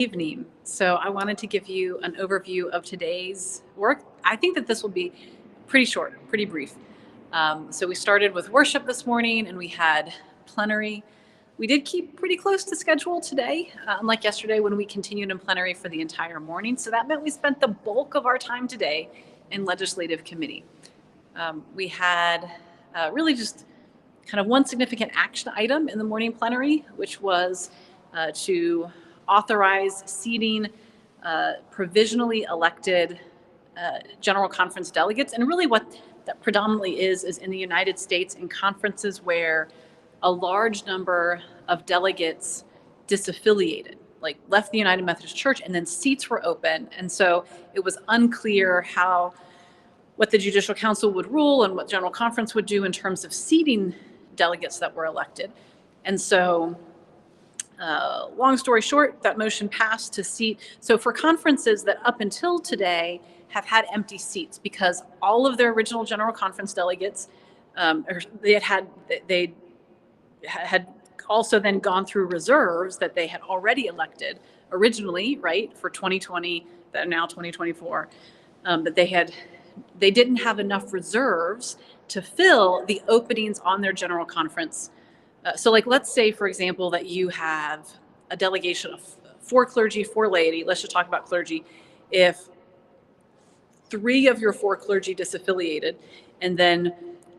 Evening. So I wanted to give you an overview of today's work. I think that this will be pretty short, pretty brief. So we started with worship this morning and we had plenary. We did keep pretty close to schedule today, unlike yesterday when we continued in plenary for the entire morning. So that meant we spent the bulk of our time today in legislative committee. We had really just kind of one significant action item in the morning plenary, which was to authorize seating provisionally elected general conference delegates. And really what that predominantly is in the United States in conferences where a large number of delegates disaffiliated, like left the United Methodist Church, and then seats were open. And so it was unclear what the Judicial Council would rule and what General Conference would do in terms of seating delegates that were elected. And so long story short, that motion passed to seat. So for conferences that up until today have had empty seats because all of their original General Conference delegates, they had also then gone through reserves that they had already elected originally, right, for 2020, that are now 2024, that they didn't have enough reserves to fill the openings on their General Conference. So like, let's say, for example, that you have a delegation of 4 clergy, 4 laity. Let's just talk about clergy. If 3 of your 4 clergy disaffiliated and then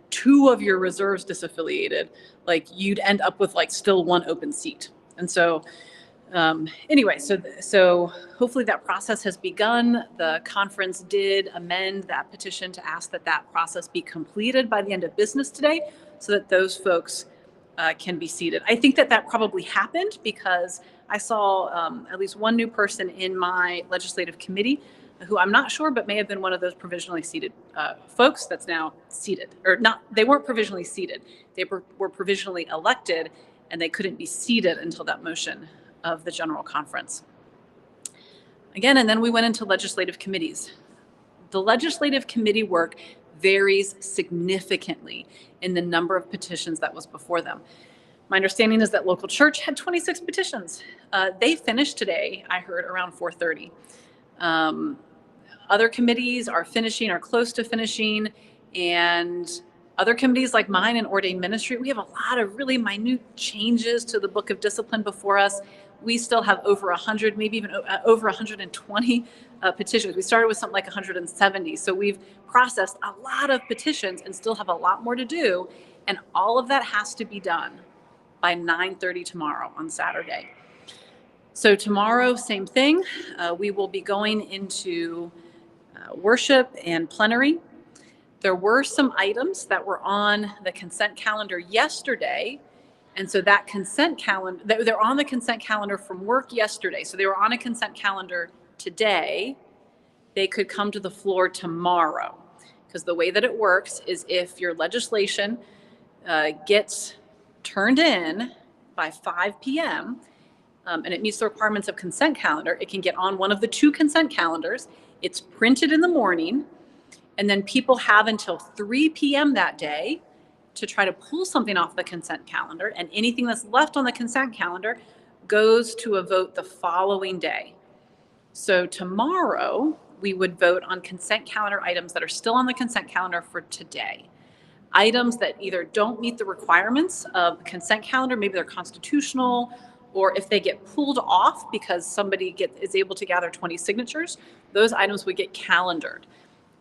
2 of your reserves disaffiliated, like you'd end up with like still 1 open seat. And so anyway, so hopefully that process has begun. The conference did amend that petition to ask that process be completed by the end of business today so that those folks can be seated. I think that probably happened because I saw at least one new person in my legislative committee who I'm not sure, but may have been one of those provisionally seated folks that's now seated. Or not, they weren't provisionally seated. They were provisionally elected and they couldn't be seated until that motion of the General Conference. Again, and then we went into legislative committees. The legislative committee work varies significantly in the number of petitions that was before them. My understanding is that local church had 26 petitions. They finished today, I heard, around 4:30. Other committees are close to finishing, and other committees like mine and ordained ministry, we have a lot of really minute changes to the Book of Discipline before us. We still have over 100, maybe even over 120 petitions. We started with something like 170. So we've processed a lot of petitions and still have a lot more to do. And all of that has to be done by 9:30 tomorrow on Saturday. So tomorrow, same thing. We will be going into worship and plenary. There were some items that were on the consent calendar yesterday. And so that consent calendar, they're on the consent calendar from work yesterday. So they were on a consent calendar today. They could come to the floor tomorrow. Because the way that it works is if your legislation gets turned in by 5 p.m., and it meets the requirements of consent calendar, it can get on one of the 2 consent calendars. It's printed in the morning, and then people have until 3 p.m. that day to try to pull something off the consent calendar, and anything that's left on the consent calendar goes to a vote the following day. So tomorrow, we would vote on consent calendar items that are still on the consent calendar for today. Items that either don't meet the requirements of the consent calendar, maybe they're constitutional, or if they get pulled off because somebody is able to gather 20 signatures, those items would get calendared.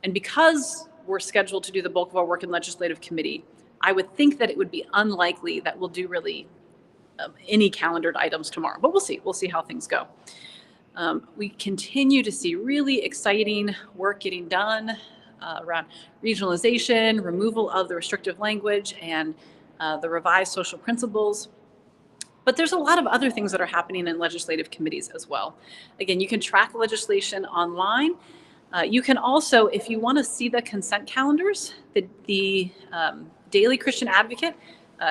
And because we're scheduled to do the bulk of our work in legislative committee, I would think that it would be unlikely that we'll do really any calendared items tomorrow, but we'll see. We'll see how things go. We continue to see really exciting work getting done around regionalization, removal of the restrictive language, and the revised social principles. But there's a lot of other things that are happening in legislative committees as well. Again, you can track legislation online. You can also, if you want to see the consent calendars, the Daily Christian Advocate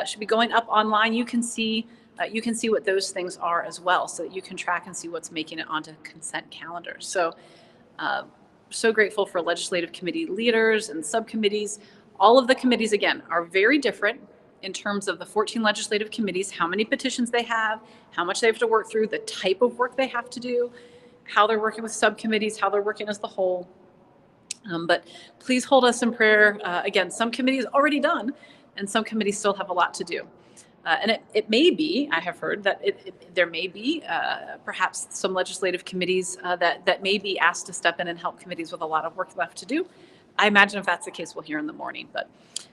should be going up online. You can see what those things are as well, so that you can track and see what's making it onto consent calendars. So grateful for legislative committee leaders and subcommittees. All of the committees, again, are very different. in terms of the 14 legislative committees, how many petitions they have, how much they have to work through, the type of work they have to do, how they're working with subcommittees, how they're working as the whole. But please hold us in prayer. Again, some committees already done, and some committees still have a lot to do. And it may be, I have heard that there may be perhaps some legislative committees that may be asked to step in and help committees with a lot of work left to do. I imagine if that's the case, we'll hear in the morning. But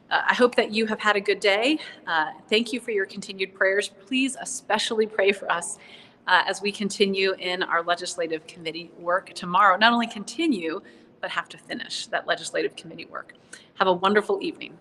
I hope that you have had a good day. Thank you for your continued prayers. Please especially pray for us as we continue in our legislative committee work tomorrow. Not only continue, but have to finish that legislative committee work. Have a wonderful evening.